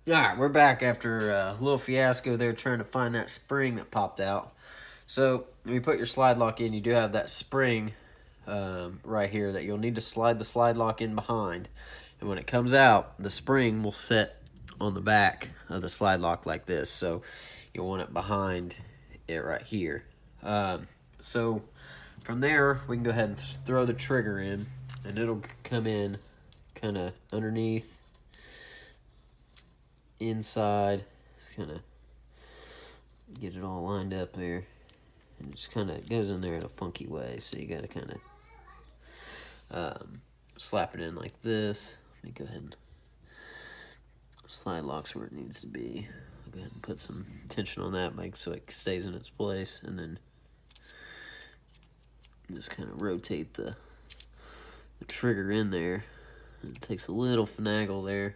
Alright, we're back after a little fiasco there trying to find that spring that popped out. So, when you put your slide lock in, you do have that spring right here that you'll need to slide the slide lock in behind. And when it comes out, the spring will set on the back of the slide lock like this. So, you'll want it behind it right here. So, from there, we can go ahead and throw the trigger in, and it'll come in kind of underneath, inside. Just kind of get it all lined up there, and it just kind of goes in there in a funky way, so you got to kind of slap it in like this. Let me go ahead and slide locks where it needs to be. I'll go ahead and put some tension on that, so it stays in its place, and then just kind of rotate the trigger in there. And it takes a little finagle there,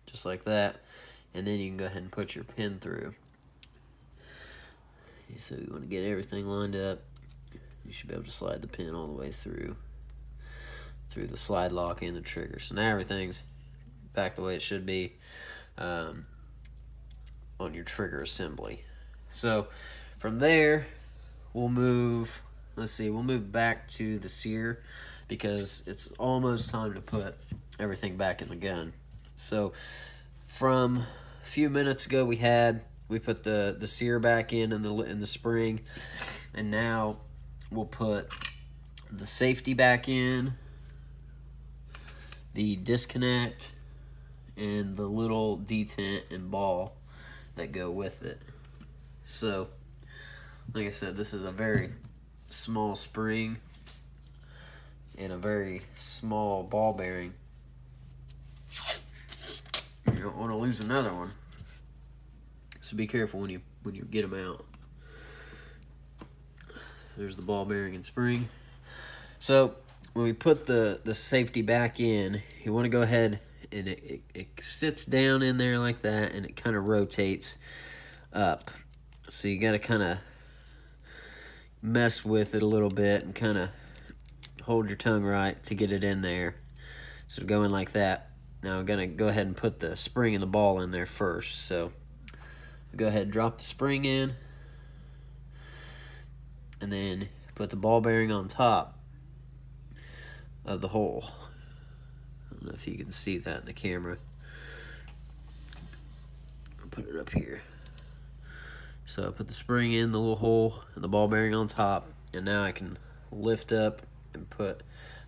just like that. And then you can go ahead and put your pin through. So you want to get everything lined up. You should be able to slide the pin all the way through the slide lock and the trigger. So now everything's back the way it should be on your trigger assembly. So from there, we'll move. We'll move back to the sear because it's almost time to put everything back in the gun. So from a few minutes ago, we put the sear back in the spring, and now we'll put the safety back in, the disconnect, and the little detent and ball that go with it. So, like I said, this is a very small spring and a very small ball bearing. You don't want to lose another one, so be careful when you get them out. There's the ball bearing and spring. So when we put the safety back in, you want to go ahead and it sits down in there like that, and it kind of rotates up. So you got to kind of mess with it a little bit and kind of hold your tongue right to get it in there. So go in like that. Now I'm going to go ahead and put the spring and the ball in there first. So go ahead and drop the spring in, and then put the ball bearing on top of the hole. I don't know if you can see that in the camera. I'll put it up here. So I put the spring in the little hole and the ball bearing on top, and now I can lift up and put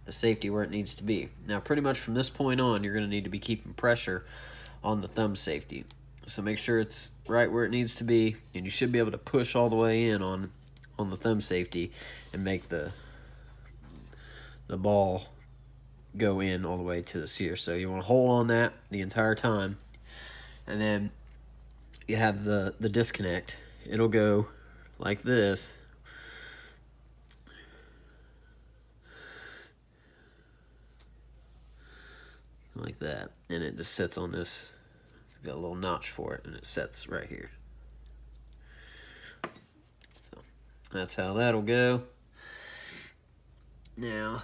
the safety where it needs to be. Now pretty much from this point on, you're going to need to be keeping pressure on the thumb safety. So make sure it's right where it needs to be, and you should be able to push all the way in on the thumb safety and make the ball go in all the way to the sear. So you want to hold on that the entire time, and then you have the disconnect. It'll go like this. Like that, and it just sits on this. It's got a little notch for it, and it sets right here. So that's how that'll go. Now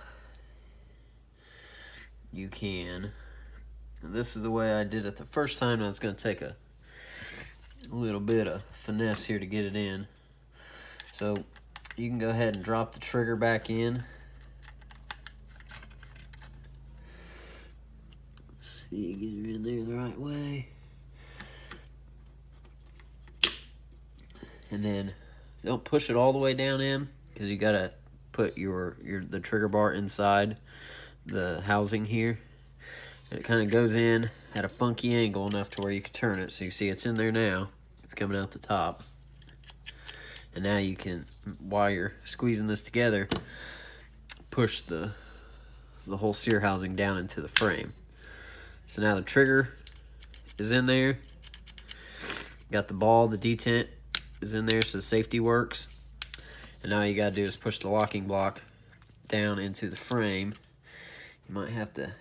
you can, and this is the way I did it the first time. Now it's going to take a little bit of finesse here to get it in. So you can go ahead and drop the trigger back in. See, get her in there the right way. And then don't push it all the way down in, because you gotta put the trigger bar inside the housing here. And it kind of goes in at a funky angle enough to where you can turn it. So you see it's in there now. It's coming out the top. And now you can, while you're squeezing this together, push the whole sear housing down into the frame. So now the trigger is in there. Got the ball, the detent is in there, so the safety works. And now all you gotta do is push the locking block down into the frame. You might have to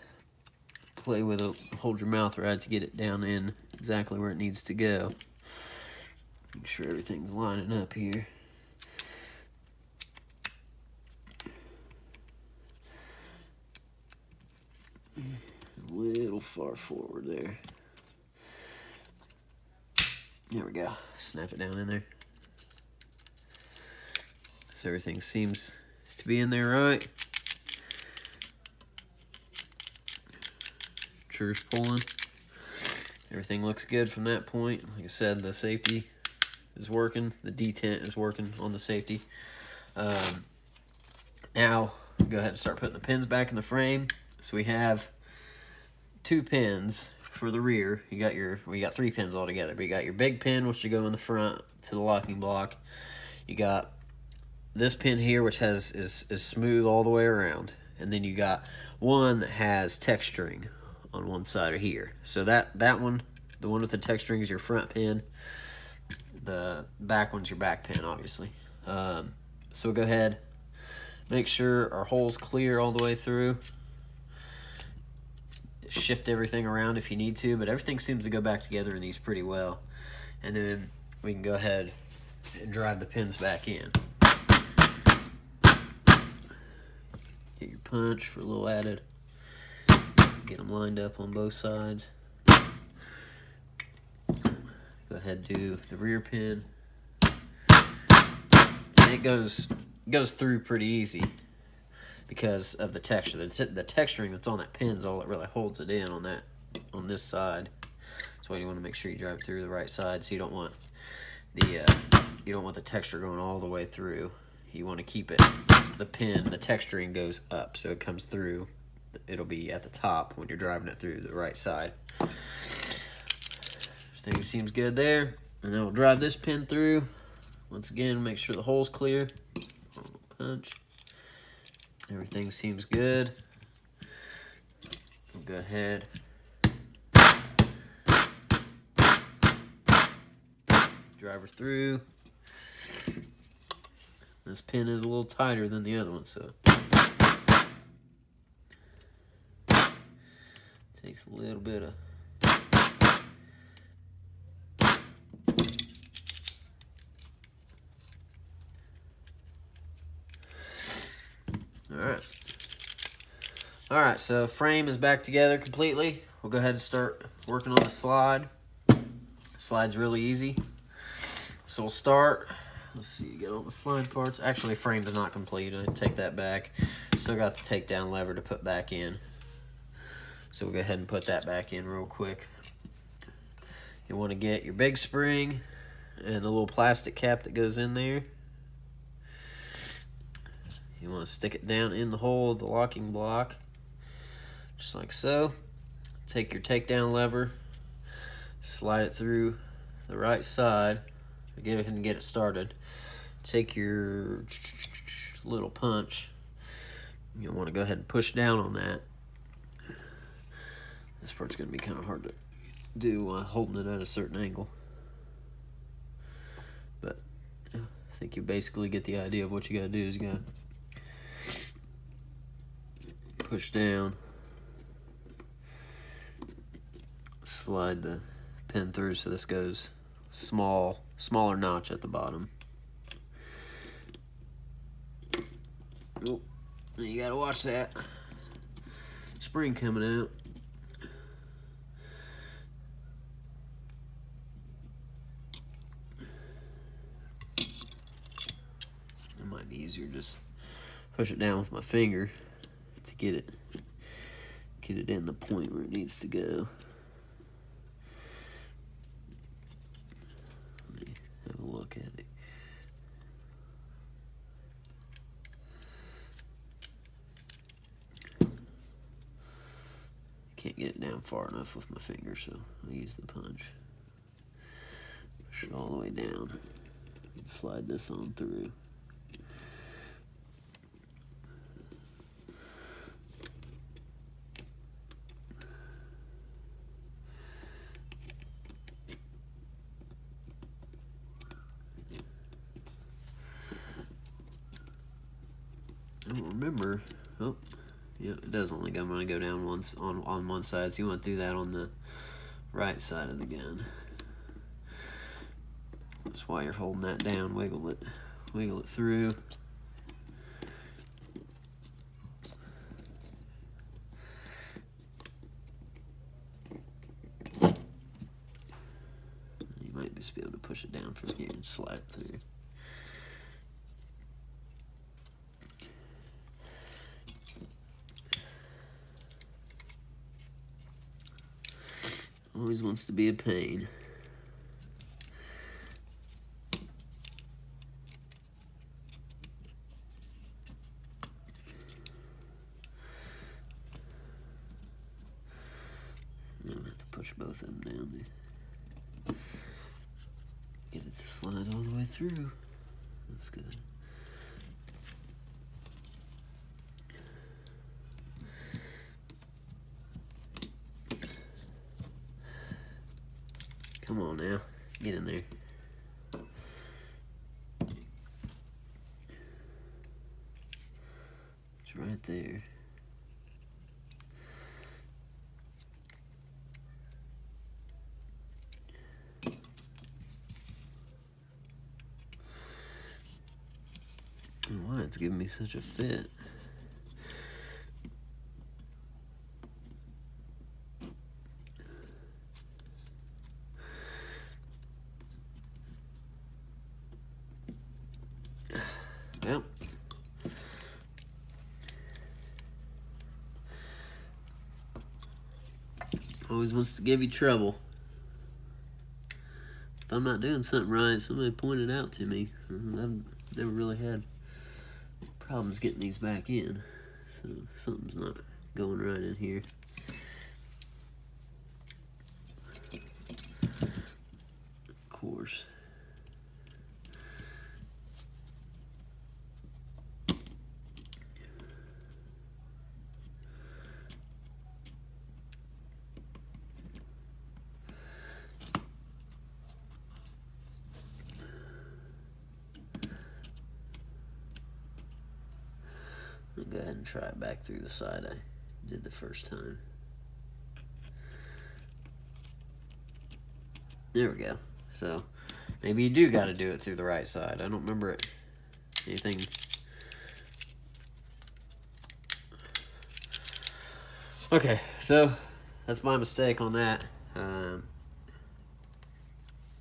play with it, hold your mouth right to get it down in exactly where it needs to go. Make sure everything's lining up here. A little far forward there. There we go. Snap it down in there. So everything seems to be in there right. Trigger's pulling. Everything looks good from that point. Like I said, the safety is working. The detent is working on the safety. Now, go ahead and start putting the pins back in the frame. So we have 2 pins for the rear. We got 3 pins altogether. But you got your big pin, which should go in the front to the locking block. You got this pin here, which is smooth all the way around. And then you got one that has texturing on one side of here. So that one, the one with the texturing, is your front pin. The back one's your back pin, obviously. So we'll go ahead, make sure our hole's clear all the way through. Shift everything around if you need to, but everything seems to go back together in these pretty well. And then we can go ahead and drive the pins back in. Get your punch for a little added. Get them lined up on both sides. Go ahead and do the rear pin. And it goes through pretty easy because of the texture. The texturing that's on that pin is all that really holds it in on this side. That's why you want to make sure you drive through the right side. So you don't want the texture going all the way through. You want to keep it, the texturing goes up, so it comes through. It'll be at the top when you're driving it through the right side. Everything seems good there. And then we'll drive this pin through. Once again, make sure the hole's clear. Punch. Everything seems good. We'll go ahead. Drive her through. This pin is a little tighter than the other one, so takes a little bit of Alright, so frame is back together completely. We'll go ahead and start working on the slide. Slide's really easy. So we'll start. Let's see, get all the slide parts. Actually, frame is not complete. I take that back. Still got the takedown lever to put back in. So we'll go ahead and put that back in real quick. You want to get your big spring and the little plastic cap that goes in there. You want to stick it down in the hole of the locking block, just like so. Take your takedown lever, slide it through the right side. Go ahead and get it started. Take your little punch. You'll want to go ahead and push down on that. This part's going to be kind of hard to do holding it at a certain angle. But I think you basically get the idea of what you got to do. Is you got to push down, slide the pin through so this goes smaller notch at the bottom. Oh, you gotta watch that spring coming out. It might be easier just push it down with my finger to get it in the point where it needs to go. Have a look at it. Can't get it down far enough with my finger, so I use the punch. Push it all the way down. Slide this on through. I don't remember. Oh, yeah, it does only go. I'm going to go down once on one side, so you want to do that on the right side of the gun. That's why you're holding that down. Wiggle it through. You might Just be able to push it down from here and slide it through. Always wants to be a pain. I'm gonna have to push both of them down there. Get it to slide all the way through. That's good. Come on now, get in there. It's right there. Why it's giving me such a fit? Well, always wants to give you trouble. If I'm not doing something right, somebody point it out to me. I've never really had problems getting these back in, so something's not going right in here. Of course. I'll go ahead and try it back through the side I did the first time. There we go. So maybe you do got to do it through the right side. I don't remember it. Anything. Okay, so that's my mistake on that.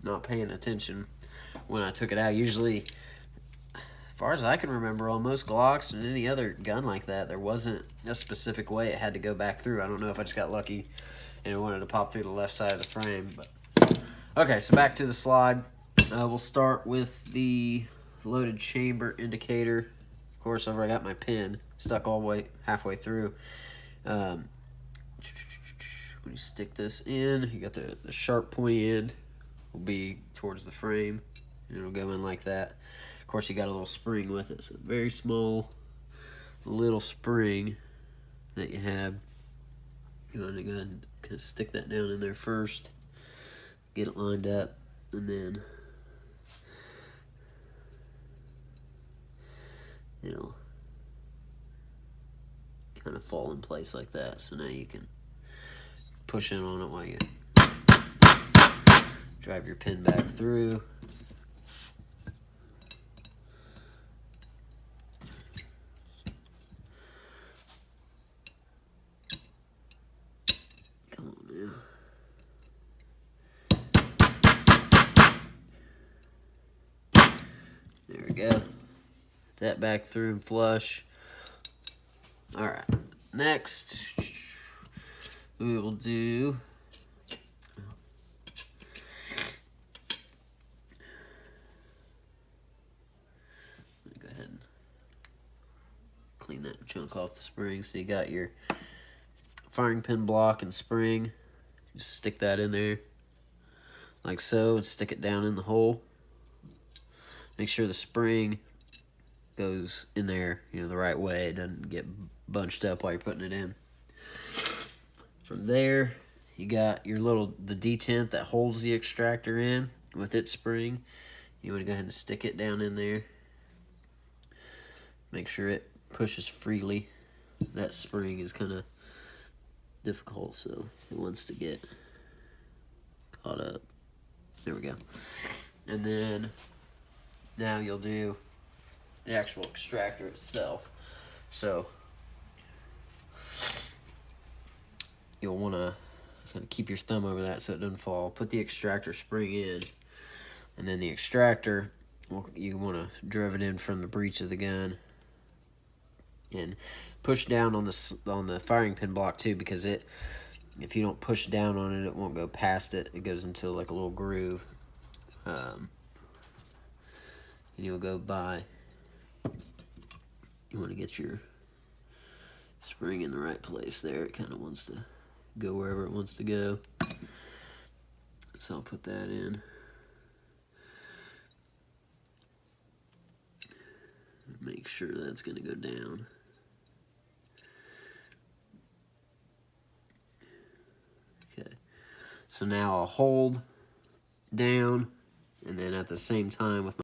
Not paying attention when I took it out. Usually, as far as I can remember, on most Glocks and any other gun like that, there wasn't a specific way it had to go back through. I don't know if I just got lucky and it wanted to pop through the left side of the frame. But okay, so back to the slide. We'll start with the loaded chamber indicator. Of course, I've already got my pin stuck all the way halfway through. When you stick this in, you got the sharp pointy end will be towards the frame, and it'll go in like that. Of course, you got a little spring with it, so very small little spring that you have. You want to go ahead and kind of stick that down in there first, get it lined up, and then it'll kind of fall in place like that. So now you can push in on it while you drive your pin back through. Come on now. There we go. That back through and flush. All right. Next, we will do go ahead and clean that chunk off the spring. So you got your firing pin block and spring. Just stick that in there like so and stick it down in the hole. Make sure the spring goes in there, the right way. It doesn't get bunched up while you're putting it in. From there, you got your the detent that holds the extractor in with its spring. You want to go ahead and stick it down in there. Make sure it pushes freely. That spring is kind of difficult, so it wants to get caught up. There we go. And then now you'll do the actual extractor itself. So you'll want to kind of keep your thumb over that so it doesn't fall. Put the extractor spring in, And then the extractor, you want to drive it in from the breech of the gun and push down on the firing pin block too, because if you don't push down on it, it won't go past it. It goes into like a little groove, and you'll go by. You want to get your spring in the right place there. It kind of wants to go wherever it wants to go. So I'll put that in. Make sure that's going to go down. Okay. So now I'll hold down, and then at the same time with